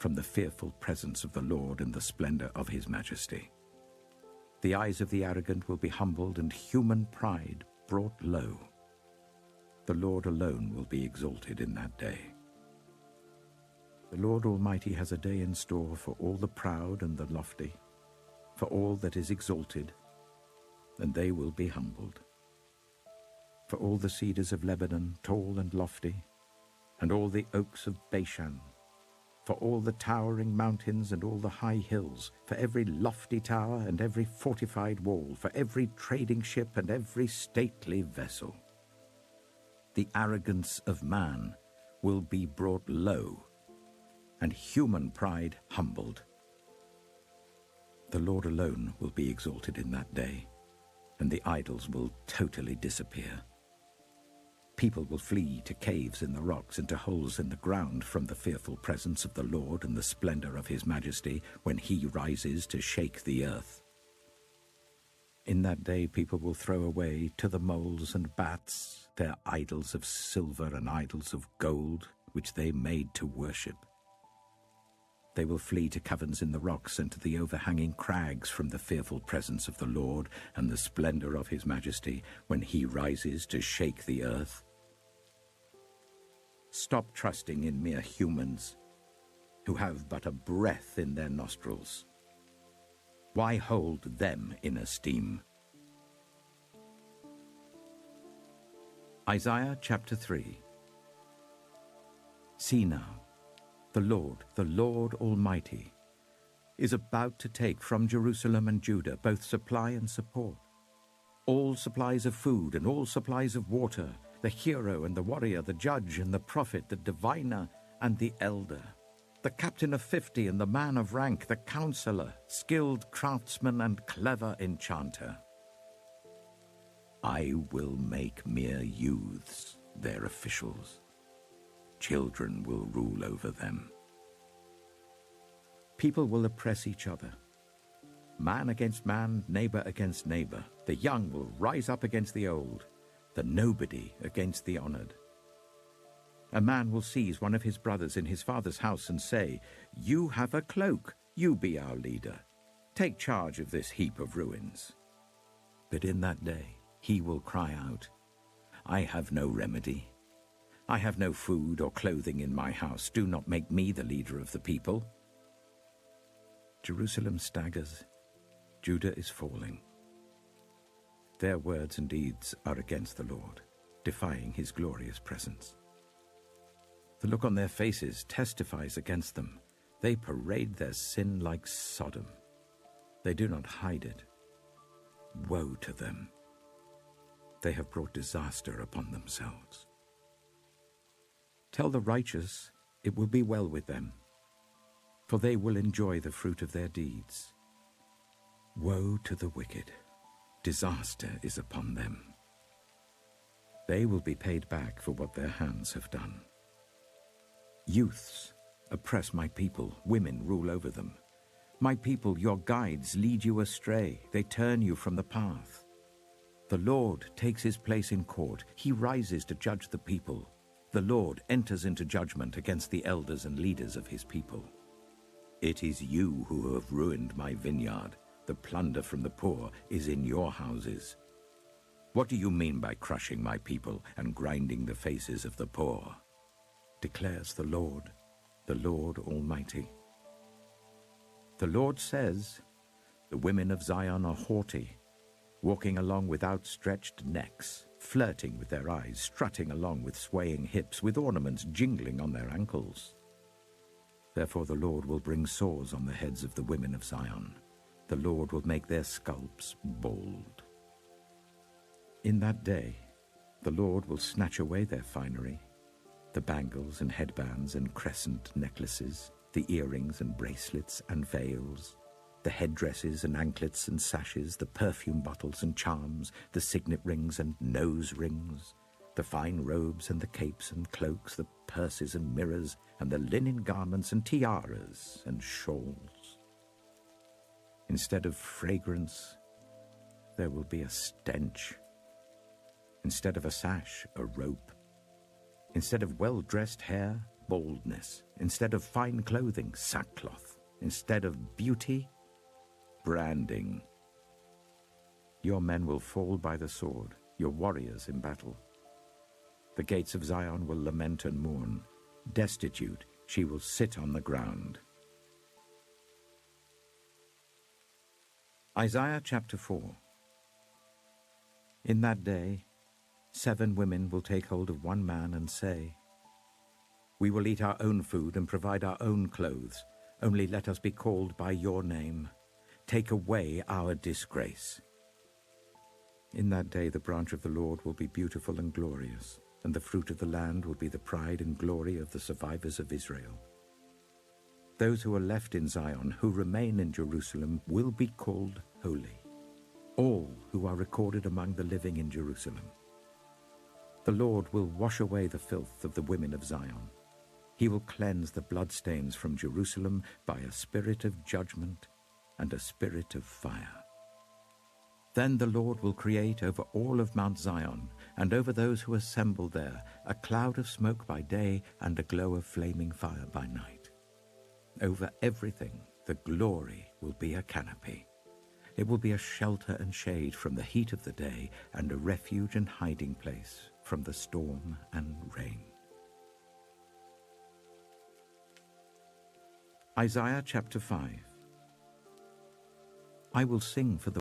from the fearful presence of the Lord and the splendor of his majesty. The eyes of the arrogant will be humbled, and human pride brought low. The Lord alone will be exalted in that day. The Lord Almighty has a day in store for all the proud and the lofty, for all that is exalted, and they will be humbled. For all the cedars of Lebanon, tall and lofty, and all the oaks of Bashan, for all the towering mountains and all the high hills, for every lofty tower and every fortified wall, for every trading ship and every stately vessel. The arrogance of man will be brought low, and human pride humbled. The Lord alone will be exalted in that day, and the idols will totally disappear. People will flee to caves in the rocks and to holes in the ground from the fearful presence of the Lord and the splendor of his majesty when he rises to shake the earth. In that day people will throw away to the moles and bats their idols of silver and idols of gold, which they made to worship. They will flee to caverns in the rocks and to the overhanging crags from the fearful presence of the Lord and the splendor of his majesty when he rises to shake the earth. Stop trusting in mere humans who have but a breath in their nostrils. Why hold them in esteem? Isaiah chapter 3. See now, the Lord Almighty, is about to take from Jerusalem and Judah both supply and support, all supplies of food and all supplies of water, the hero and the warrior, the judge and the prophet, the diviner and the elder, the captain of 50 and the man of rank, the counselor, skilled craftsman and clever enchanter. I will make mere youths their officials. Children will rule over them. People will oppress each other. Man against man, neighbor against neighbor. The young will rise up against the old, the nobody against the honored. A man will seize one of his brothers in his father's house and say, "You have a cloak, you be our leader. Take charge of this heap of ruins." But in that day he will cry out, "I have no remedy. I have no food or clothing in my house. Do not make me the leader of the people." Jerusalem staggers. Judah is falling. Their words and deeds are against the Lord, defying his glorious presence. The look on their faces testifies against them. They parade their sin like Sodom. They do not hide it. Woe to them! They have brought disaster upon themselves. Tell the righteous it will be well with them, for they will enjoy the fruit of their deeds. Woe to the wicked! Disaster is upon them. They will be paid back for what their hands have done. Youths oppress my people, women rule over them. My people, your guides, lead you astray. They turn you from the path. The Lord takes his place in court. He rises to judge the people. The Lord enters into judgment against the elders and leaders of his people. It is you who have ruined my vineyard. The plunder from the poor is in your houses. What do you mean by crushing my people and grinding the faces of the poor? Declares the Lord Almighty. The Lord says, the women of Zion are haughty, walking along with outstretched necks, flirting with their eyes, strutting along with swaying hips, with ornaments jingling on their ankles. Therefore the Lord will bring sores on the heads of the women of Zion. The Lord will make their scalps bald. In that day, the Lord will snatch away their finery, the bangles and headbands and crescent necklaces, the earrings and bracelets and veils, the headdresses and anklets and sashes, the perfume bottles and charms, the signet rings and nose rings, the fine robes and the capes and cloaks, the purses and mirrors, and the linen garments and tiaras and shawls. Instead of fragrance, there will be a stench. Instead of a sash, a rope. Instead of well-dressed hair, baldness. Instead of fine clothing, sackcloth. Instead of beauty, branding. Your men will fall by the sword, your warriors in battle. The gates of Zion will lament and mourn. Destitute, she will sit on the ground. Isaiah chapter 4. In that day, 7 women will take hold of one man and say, "We will eat our own food and provide our own clothes. Only let us be called by your name. Take away our disgrace." In that day the branch of the Lord will be beautiful and glorious, and the fruit of the land will be the pride and glory of the survivors of Israel. Those who are left in Zion, who remain in Jerusalem, will be called holy, all who are recorded among the living in Jerusalem. The Lord will wash away the filth of the women of Zion. He will cleanse the bloodstains from Jerusalem by a spirit of judgment and a spirit of fire. Then the Lord will create over all of Mount Zion and over those who assemble there a cloud of smoke by day and a glow of flaming fire by night. Over everything the glory will be a canopy. It will be a shelter and shade from the heat of the day and a refuge and hiding place from the storm and rain. Isaiah chapter 5. I will sing for the